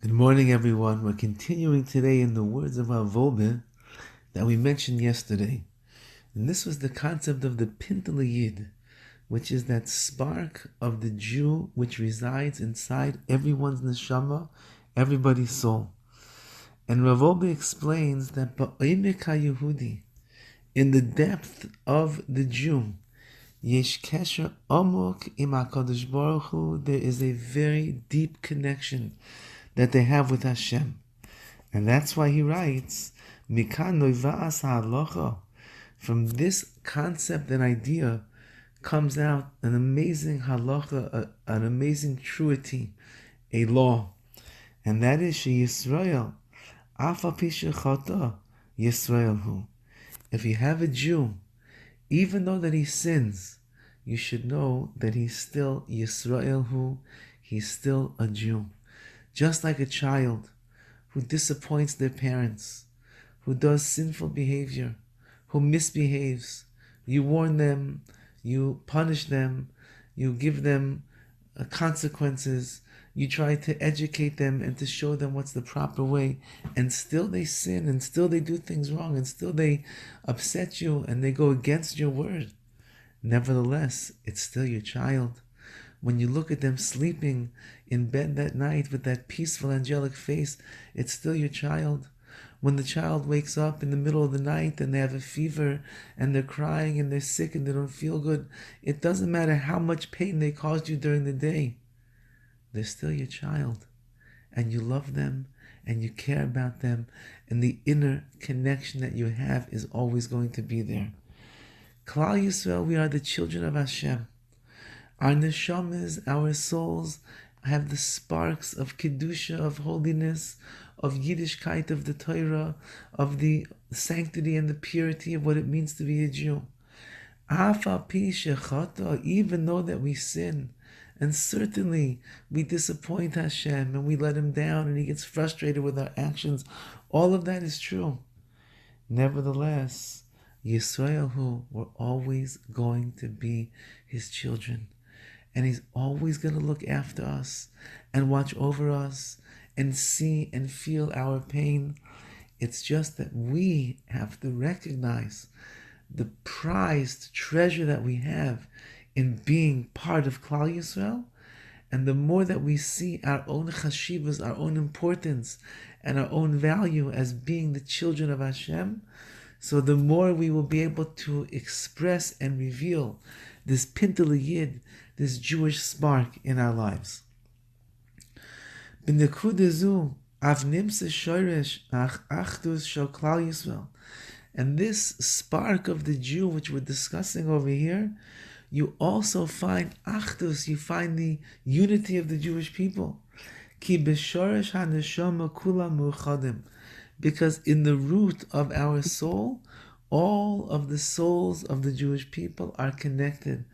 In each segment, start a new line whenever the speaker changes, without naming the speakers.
Good morning, everyone. We're continuing today in the words of our Wolbe that we mentioned yesterday. And this was the concept of the Pintel Yid, which is that spark of the Jew which resides inside everyone's neshama, everybody's soul. And Rav Wolbe explains that Ba'omek HaYehudi, in the depth of the Jew, Yesh Kesher Amok Im HaKadosh Baruch Hu, there is a very deep connection that they have with Hashem. And that's why he writes, Mikan Noiva'as HaHalocha. From this concept and idea comes out an amazing halacha, an amazing truity, a law. And that is Yisrael, Afa Pishachata Yisrael Hu. If you have a Jew, even though that he sins, you should know that he's still Yisrael Hu, he's still a Jew. Just like a child who disappoints their parents, who does sinful behavior, who misbehaves, you warn them, you punish them, you give them consequences, you try to educate them and to show them what's the proper way, and still they sin, and still they do things wrong, and still they upset you, and they go against your word. Nevertheless, it's still your child. When you look at them sleeping in bed that night with that peaceful angelic face, it's still your child. When the child wakes up in the middle of the night and they have a fever and they're crying and they're sick and they don't feel good, it doesn't matter how much pain they caused you during the day. They're still your child. And you love them and you care about them, and the inner connection that you have is always going to be there. Klal Yisrael, we are the children of Hashem. Our neshamas, our souls, have the sparks of kedusha, of holiness, of Yiddishkeit, of the Torah, of the sanctity and the purity of what it means to be a Jew. Even though that we sin, and certainly we disappoint Hashem and we let Him down and He gets frustrated with our actions, all of that is true. Nevertheless, Yisrael, who we're always going to be His children. And He's always going to look after us and watch over us and see and feel our pain. It's just that we have to recognize the prized treasure that we have in being part of Klal Yisrael. And the more that we see our own chashivas, our own importance, and our own value as being the children of Hashem, so the more we will be able to express and reveal this Pintel Yid, this Jewish spark in our lives. And this spark of the Jew, which we're discussing over here, you also find achdus, you find the unity of the Jewish people. Because in the root of our soul, all of the souls of the Jewish people are connected.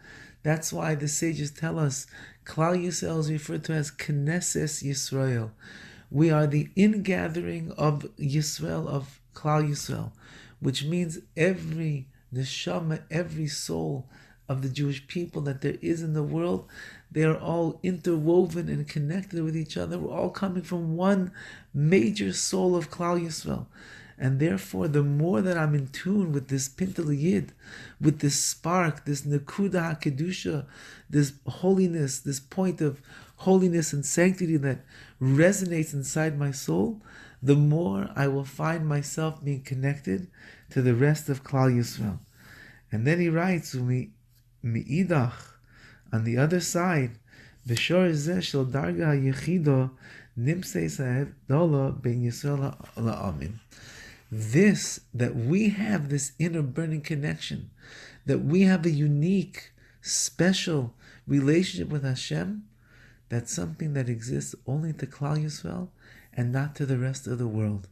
That's why the sages tell us Klal Yisrael is referred to as Knesses Yisrael. We are the ingathering of Yisrael, of Klal Yisrael, which means every neshama, every soul of the Jewish people that there is in the world, they are all interwoven and connected with each other. We're all coming from one major soul of Klal Yisrael. And therefore, the more that I'm in tune with this Pintel Yid, with this spark, this Nekuda HaKedusha, this holiness, this point of holiness and sanctity that resonates inside my soul, the more I will find myself being connected to the rest of Klal Yisrael. And then he writes, Mi'idach, on the other side, V'shor zeh shel darga ha'yechido nimseis ha'evdola ben Yisrael ha'amim. This, that we have this inner burning connection, that we have a unique, special relationship with Hashem, that's something that exists only to Klal Yisrael and not to the rest of the world.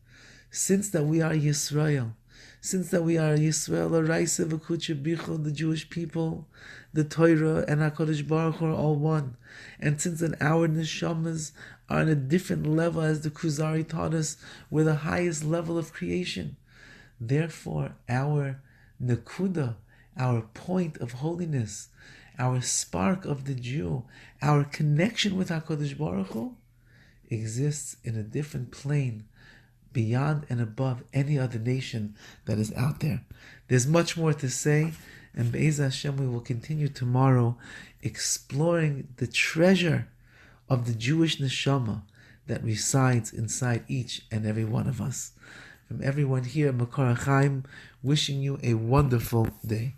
Since that we are Yisrael, Araisa v'Kucha Bichol, the Jewish people, the Torah and HaKadosh Baruch Hu are all one. And since that our neshamas are on a different level, as the Kuzari taught us, we're the highest level of creation. Therefore, our nekuda, our point of holiness, our spark of the Jew, our connection with HaKadosh Baruch Hu, exists in a different plane beyond and above any other nation that is out there. There's much more to say, and Be'ez Hashem, we will continue tomorrow exploring the treasure of the Jewish neshama that resides inside each and every one of us. From everyone here at Makar Chaim, wishing you a wonderful day.